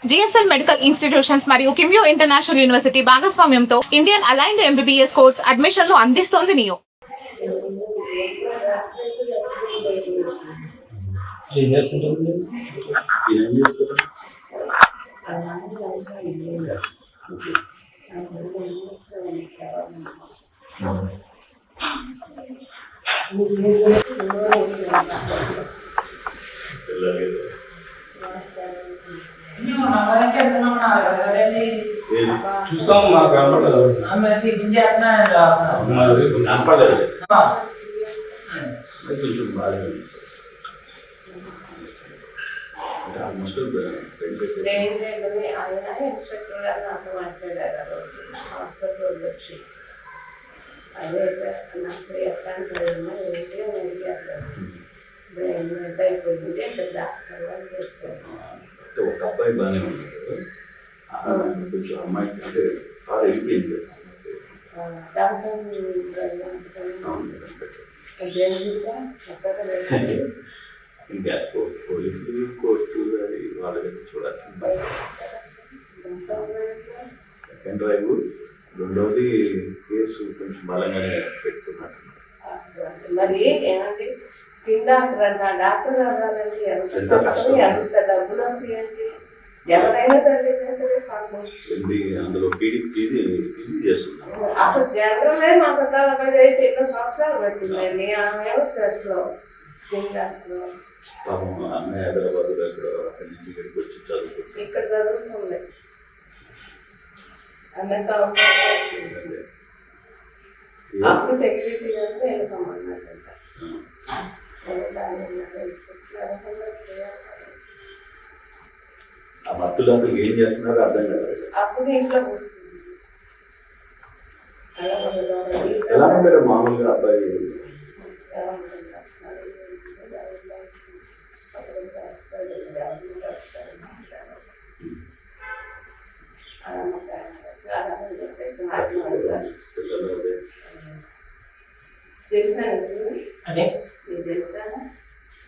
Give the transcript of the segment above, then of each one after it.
GSL medical institutions మరియు కిమ్యూ international university భాగస్వామ్యంతో Indian aligned MBBS course అడ్మిషన్లు అందిస్తోంది నియో. చూసాము మాకు అదే నాకు ఎట్లా అయిపోయింది ఒక అబ్బాయి బాగానే ఉంటాడు, కొంచెం అమ్మాయికి అంటే సార్ వెళ్ళిపోయింది. ఇంకా పోలీసులు కోర్టు అది వాళ్ళ దగ్గర చూడాల్సింది. సెకండ్ డ్రైవ్, రెండోది కేసు కొంచెం బలంగానే పెడుతున్నట్టు. మరి ఏమంటే స్కిన్ డాక్టర్ అంట, డాక్టర్ అవ్వాలంటే ఎంత డబ్బులు అవుతాయండి. ఎవరైనా తల్లిదండ్రులు అందులో పీజీ చేస్తున్నాం. అసలు జనరలే మా చుట్టాలపై అయితే ఎన్నో సంవత్సరాలు పట్టిందండి. ఆమె ఫ్రెష్లో స్కిన్ డాక్టర్ పాపం అమ్మాయి హైదరాబాద్ అక్కడి నుంచి ఇక్కడికి వచ్చి చదువుకుంటుంది. ఇక్కడ చదువుతుంది అమ్మాయి అప్పుడు సెక్యూరిటీ అంటే వెళ్ళిపోమన్నట్టు. ఆ భక్తులు అసలు ఏం చేస్తున్నారో అర్థం కాదు. అప్పుడు ఇంట్లో ఎలా ఉంటారు మామూలుగా అబ్బాయి? అదే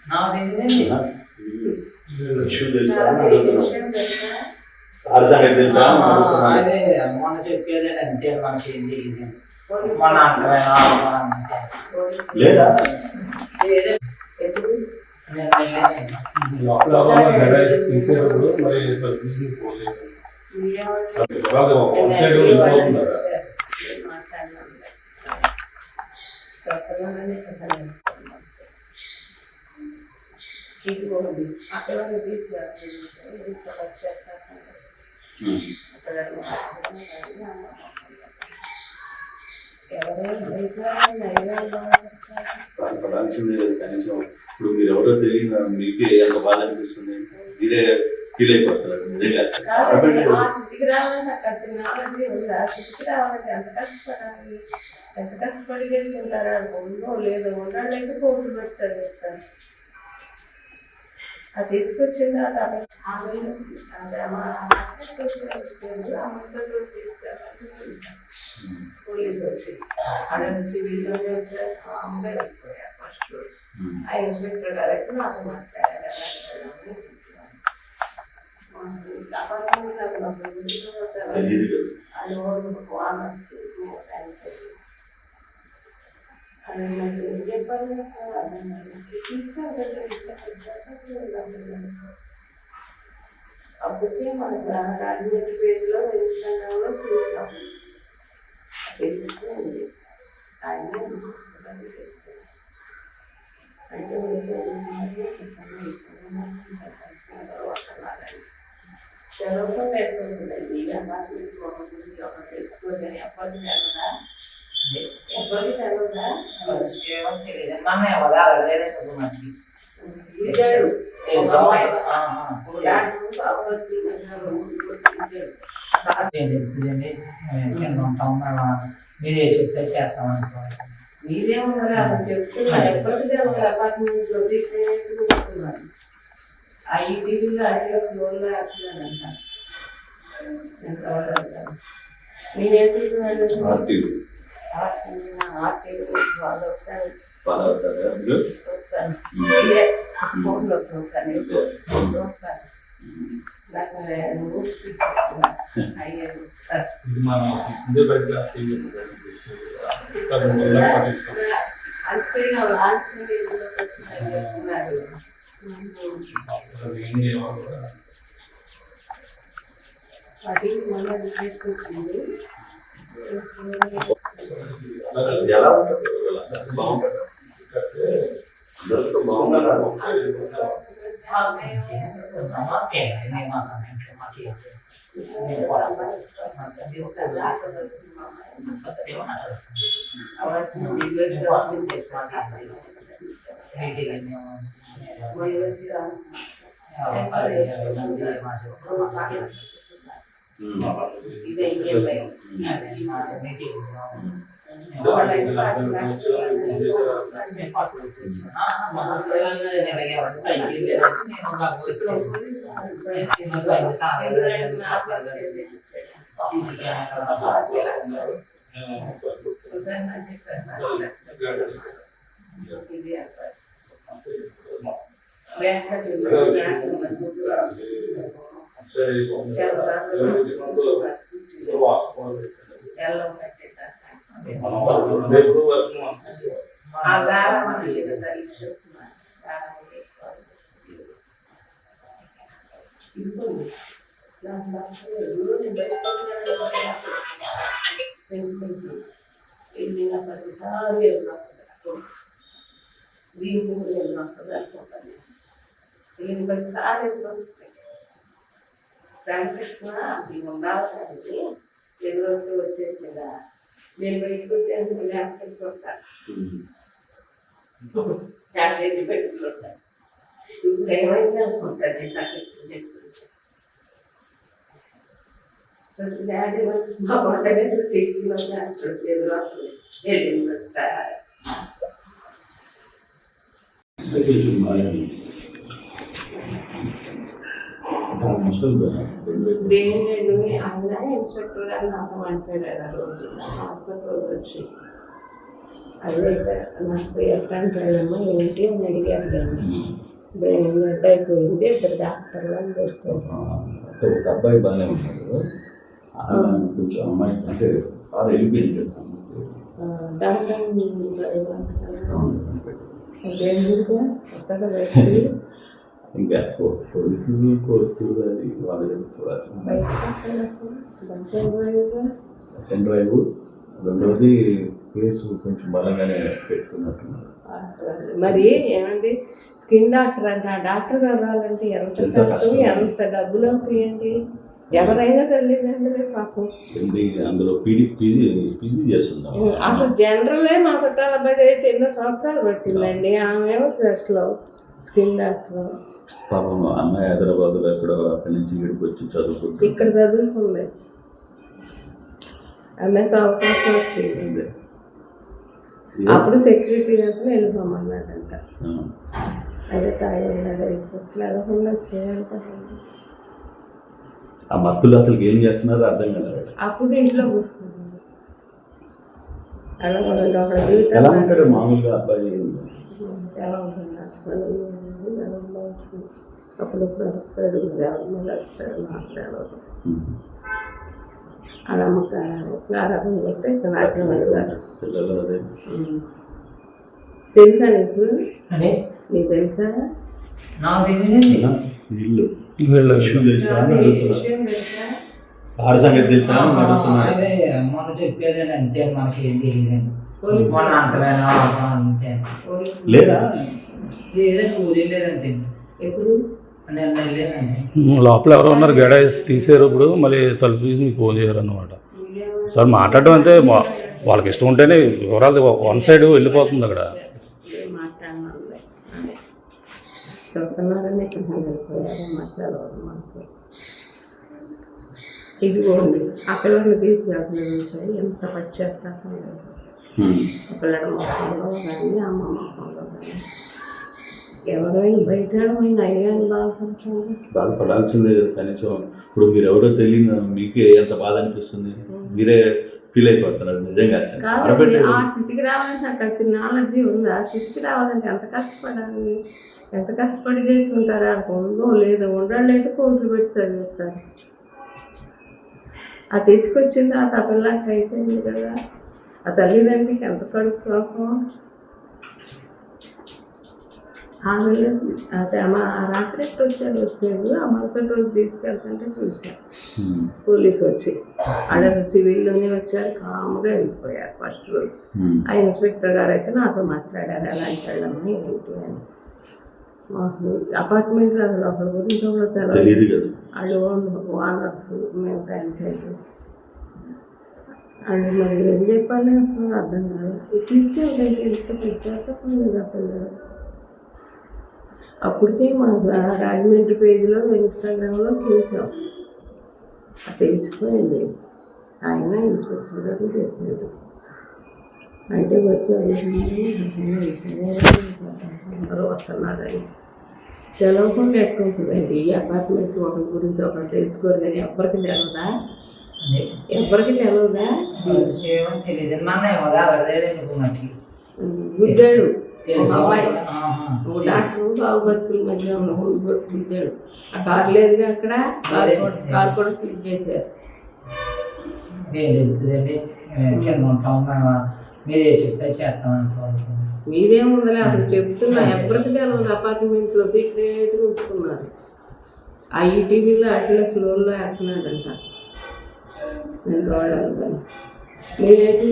నాకు తెలియదండి. అదే మొన్న చెప్పేదండి అంతే, మనకి ఏం తెలియదు. మన లేదా తీసేటప్పుడు మరి అక్కడ పడాల్సిందే కనీసం. ఇప్పుడు మీరు ఎవరో తెలియదు, మీకే ఎంత బాధ అనిపిస్తుంది, మీరే ఫీల్ అయిపోతారు. ఎంత కష్టపడి చేసుకుంటారా? ఉందో లేదో ఉండాలైతే కోర్టు పెడతారు చెప్తారు. అది తీసుకొచ్చింది పోలీసు వచ్చి అక్కడ సివిల్లో అమ్మాయి వెళ్ళిపోయారు. ఫస్ట్ ఆ ఇన్స్పెక్టర్ గారు అయితే నాతో మాట్లాడారు. అప్పటికే మనకు రాజమండ్రి పేరులో ఇన్స్టాగ్రామ్లో చూసాం, తెలుసుకుంది ఆయన అంటే చదవకుండా ఎట్లుంటుందండి. ఈ అపార్ట్మెంట్ గురించి ఒక తెలుసుకోదని ఎప్పటికీ తెలదా, ఎప్పటికీ తెలదా ఏమో తెలియదు. మన ఎవరు అడగలేదు మనకి తెలుస్తుందండి. కింద ఉంటాం, మీరే చెప్తే చేస్తామని. మీరేమన్నా చెప్తున్నా ఎప్పటికీ అపార్ట్మెంట్ లో తీసుకున్నారు. ఆ ఈ టీవీలో అడిగే ఫ్లోర్లో వేస్తున్నాడంట. ఎంత నేనేం చూస్తున్నాను ఆర్టీ వాళ్ళు వస్తారు ఫాలో అవుతారా మీరు? చూస్తాను ఇదే ఫోన్లో చూస్తాను చూస్తాను నాకు అయ్యేది సార్ అంతేగా లాల్సింది ఇంట్లోకి వచ్చిందని చెప్తున్నారు అది మన తీసుకొచ్చింది ఎలా ఉంటుంది? బాగుంటుందా? అందరితో బాగుంటారా? వచ్చేసిందా నేను బయటకు వచ్చేస్తాను కాసేపు పెట్టుకుంటాను ఇప్పుడు ఏమైంది అనుకుంటాను కాసేపు డాడీ మా పంటనే తీసుకున్నాను బ్రెయిన్ ఆయన ఇన్స్పెక్టర్ గారు నాతో మాట్లాడారు ఆ రోజు హాస్పిటల్ వచ్చి అదే నాకు ఎట్లాంటి వెళ్ళమ్మా ఏంటి అని అడిగారు కానీ బ్రెయిన్ గడ్డ అయిపోయింది ఇద్దరు డాక్టర్లు అని దొరుకుతారు ఒక అబ్బాయి బాగానే ఉన్నాడు, కొంచెం అమ్మాయి అంటే కారు వెళ్ళిపోయింది చెప్తాను. డాక్టర్ కొత్తగా బయటకి ఇంకా పోలీసులు కోర్టు అది వాళ్ళు చూడాల్సింది. డ్రైవ్ రెండవది కేసు కొంచెం బలంగానే పెట్టుకున్నట్టున్నారు. మరి ఏమండి స్కిన్ డాక్టర్ అంటే ఆ డాక్టర్ అవ్వాలంటే ఎంత కష్టం ఎంత డబ్బులు అవుతాయండి. ఎవరైనా తెలియదండి పాపం. అందులో పీజీ చేస్తున్నాం. అసలు జనరలే మా చుట్టాల అబ్బాయి అయితే ఎన్నో సంవత్సరాలు పట్టిందండి. ఆమె స్పెషల్ స్కిన్ డాక్టర్. పాపం అమ్మాయి హైదరాబాద్లో ఎక్కడో అక్కడి నుంచి ఇక్కడికి వచ్చి చదువుకుంటుంది. ఇక్కడ చదువుతుంది ఎంఎస్ అవకాశం వచ్చింది. అప్పుడు సెక్యూరిటీ గారిని వెళ్ళిపోమన్నాడంట. అదే తాగేలాగా వెళ్ళిపోతున్నా చేయాలంట. ఆ మత్తులు అసలు ఏం చేస్తున్నారో అర్థం కదా. అప్పుడు ఇంట్లో కూర్చున్నాడు. ఎలా ఉంటాడు మామూలుగా అబ్బాయి? ఎలా ఉంటున్నాడు అప్పుడప్పుడు వస్తాడు, మాట్లాడదు. అలా ప్రారంభం చెప్తే నాశనం అవుతారు. తెలుసా నీకు? నీకు తెలుసా? ఆరు సంగతి తెలుసా మొన్న చెప్పేదని అంతే, మనకి ఏం తెలియదండి. మొన్న అంటలేనా అంతే లేదా? లేదండి, ఊరి లేదంటే ఎప్పుడు లోపల ఎవరో ఉన్నారు, గడ తీసారు. ఇప్పుడు మళ్ళీ తలుపు తీసి మీకు ఫోన్ చేయరు అన్నమాట. సార్ మాట్లాడడం అంటే వాళ్ళకి ఇష్టం ఉంటేనే వివరాలు వన్ సైడ్ వెళ్ళిపోతుంది అక్కడ. ఇదిగోండి ఆ పిల్లల్ని తీసుకెళ్తున్నాయి. ఎంత పచ్చేస్తాం పిల్లల మొక్కల్లో కానీ అమ్మ మొక్కల్లో కానీ ఎవరైనా బయట అయ్యాను బాధపడుతుంది. బాధపడాల్సిందే కదా కనీసం. ఇప్పుడు మీరు ఎవరో తెలియదు, మీకే ఎంత బాధ అనిపిస్తుంది, మీరే ఫీల్ అయిపోతున్నారు నిజంగా. కాదండి, ఆ స్థితికి రావాలంటే నాకు అంత నాలెడ్జి ఉంది. ఆ స్థితికి రావాలంటే ఎంత కష్టపడాలి, ఎంత కష్టపడి చేసుకుంటారు. అది ఉందో లేదో, ఉండలేదు కోట్లు పెట్టి చదివిస్తారు. ఆ తీసుకొచ్చింది ఆ పిల్లకి అయిపోయింది కదా. ఆ తల్లిదండ్రికి ఎంత కడుపు కోపం. అదే ఆ రాత్రి వచ్చాడు. ఆ మరుసటి రోజు తీసుకెళ్తుంటే చూశాను పోలీసు వచ్చి. ఆడ సివిల్లోనే వచ్చారు, కామ్గా వెళ్ళిపోయారు ఫస్ట్ రోజు. ఆ ఇన్స్పెక్టర్ గారు అయితే నాతో మాట్లాడారు, ఎలాంటి వాళ్ళమ్మా ఏంటి అని. మాకు అపార్ట్మెంట్లో అసలు ఒకరి గురించి ఒకరు తెలియదు. వాళ్ళు ఓనర్స్, మేము ఫ్రాంచైజ్. అండ్ మరి ఏం చెప్పాలి అసలు అర్థం కాదు. తీసుకెళ్ళి ఎంత పెద్ద పిల్లలు. అప్పటికే మా రాజమండ్రి పేజీలో ఇన్స్టాగ్రామ్లో చూసాం, తెలిసిపోయింది. ఆయన ఇన్స్పెక్టర్ గారు చేసినట్టు అంటే వచ్చి అందరూ వస్తున్నారని తెలవకుండా ఎట్లుంటుందండి. ఈ అపార్ట్మెంట్ ఒకరి గురించి ఒకరు తెలుసుకోరు కానీ ఎవరికి తెలవదా? ఎవరికి తెలవదా? ఏమో తెలియదు. మన గుద్దాడు అమ్మాయి. డాక్టర్ బాబు బతుకుల మధ్య ఉన్న గుద్దాడు. ఆ కారు లేదుగా అక్కడ, కారు కూడా క్లిక్ చేశారు. మీరే చెప్తే చేస్తామని. మీరేముందలే అసలు చెప్తున్నా, ఎవరికి తెలియదు. అపార్ట్మెంట్లో సీక్రెట్గా ఉంచుకున్నారు. ఆ ఈటీవీలో అట్లా స్లోలో వేస్తున్నాడంట. నేను చూడాలి కానీ మీరేంటి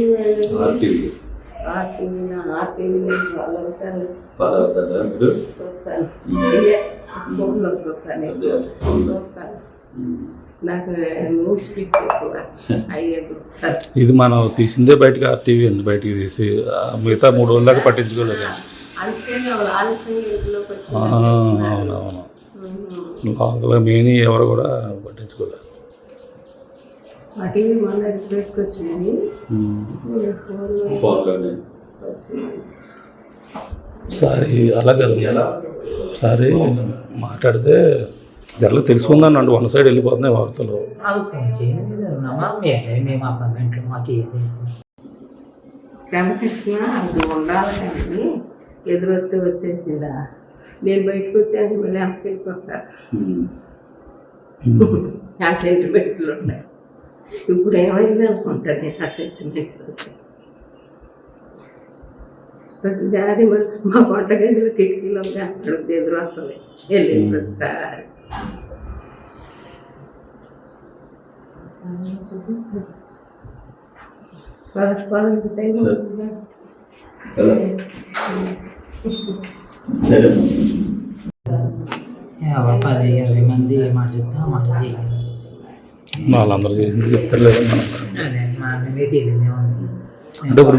ఆర్టీవీ వాళ్ళు అవుతారు చూస్తాను. ఫోన్లో చూస్తాను. నాకు న్యూస్ పిక్ ఎక్కువ అయ్యేది. ఇది మనం తీసిందే బయటకి, టీవీ అండి బయటికి తీసి మిగతా 3 రోజుల దాకా పట్టించుకోలేదు. అందుకే ఆలస్యంగా ఇంట్లోకి వచ్చి అవునవును, లోకల్ మెయిన్ ఎవరు కూడా పట్టించుకోలేదు. ఆ టీవీ మన రిపేర్కి వచ్చింది. సరే అలాగే సరే మాట్లాడితే జరగ తెలుసుకుందాను అండి. 1 సైడ్ వెళ్ళిపోతున్నాయి వార్తలు. మేము అపార్ట్మెంట్లో మాకు ఏం తెలుసు. క్రమశిక్షణ అది ఉండాలి కానీ ఎదురొస్తే వచ్చేసిందా. నేను బయటకు వచ్చాను మళ్ళీ వెనక్కి వెళ్ళిపోతాను. ఆ సెంటిమెంట్లు ఉన్నాయి. ఇప్పుడు ఏమైంది అనుకుంటుంది ఆ సెంటిమెంట్లు. ప్రతిసారి మా వంట గదిలో కిటికీలో అక్కడ ఎదురు వస్తుంది వెళ్ళి ప్రతిసారి. పది 20 మంది మాట చెప్తా మాట చేయాలి. వాళ్ళందరూ చేసింది చెప్తలేదు. అదే మా అన్నమే తెలియదు. అంటే ఇప్పుడు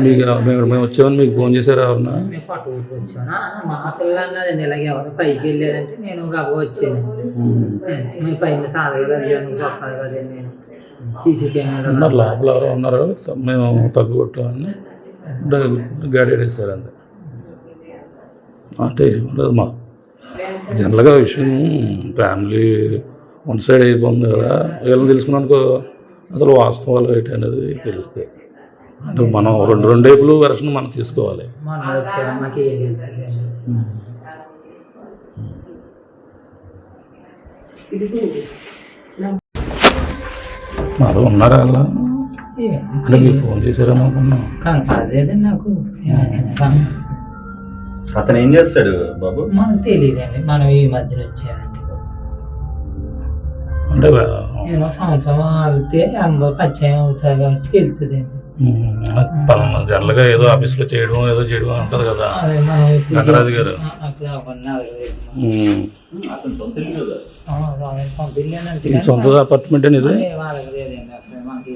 మేము వచ్చామని మీకు ఫోన్ చేశారు ఎవరన్నా? మేము పట్టు ఊరికి వచ్చాను. మా పిల్లలు అది ఇలాగే ఎవరు పైకి వెళ్ళారంటే నేను గబగా వచ్చాను. మీ పైన సాధ కదా చెప్పదు కదా. నేను సీసీ కెమెరా ఉన్నారు లోపల ఎవరో ఉన్నారు, మేము తగ్గు కొట్టామని గైడెడ్ వేసారు అంతే. అంటే ఉండదు మా జనరల్గా విషయం ఫ్యామిలీ 1 సైడ్ అయిపోతుంది కదా. వీళ్ళని తెలుసుకున్నానుకో అసలు వాస్తవాలు ఏంటి అనేది తెలుస్తాయి. అంటే మనం 2 వైపులు వెర్షన్ మనం తీసుకోవాలి. మాకు ఏం తెలుస్తుంది. మరో ఉన్నారా అలా? అంటే మీకు ఫోన్ చేశారేమో అనుకున్నాం. కనపడలేదు నాకు. అతను ఏం చేస్తాడు బాబు? మనకు తెలియదండి. మనం ఈ మధ్యన వచ్చామండి. అంటే నేను సంవత్సరం వెళ్తే అందరూ పరిచయం అవుతారు కాబట్టి తెలుస్తుందండి. జనరల్గా ఏదో ఆఫీస్లో చేయడం ఏదో చేయడం అంటారు కదా గంగరాజు గారు. సొంత అపార్ట్మెంట్ అనేది వాళ్ళకి లేదండి అసలు. మాకు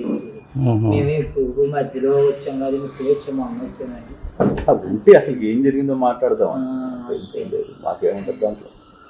మేము ఇప్పుడు మధ్యలో వచ్చాం కదా, ఇప్పుడు వచ్చాము అమ్మ వచ్చామండి. ఉంటే అసలు ఏం జరిగిందో మాట్లాడదాం. మాకేముంటుంది దాంట్లో.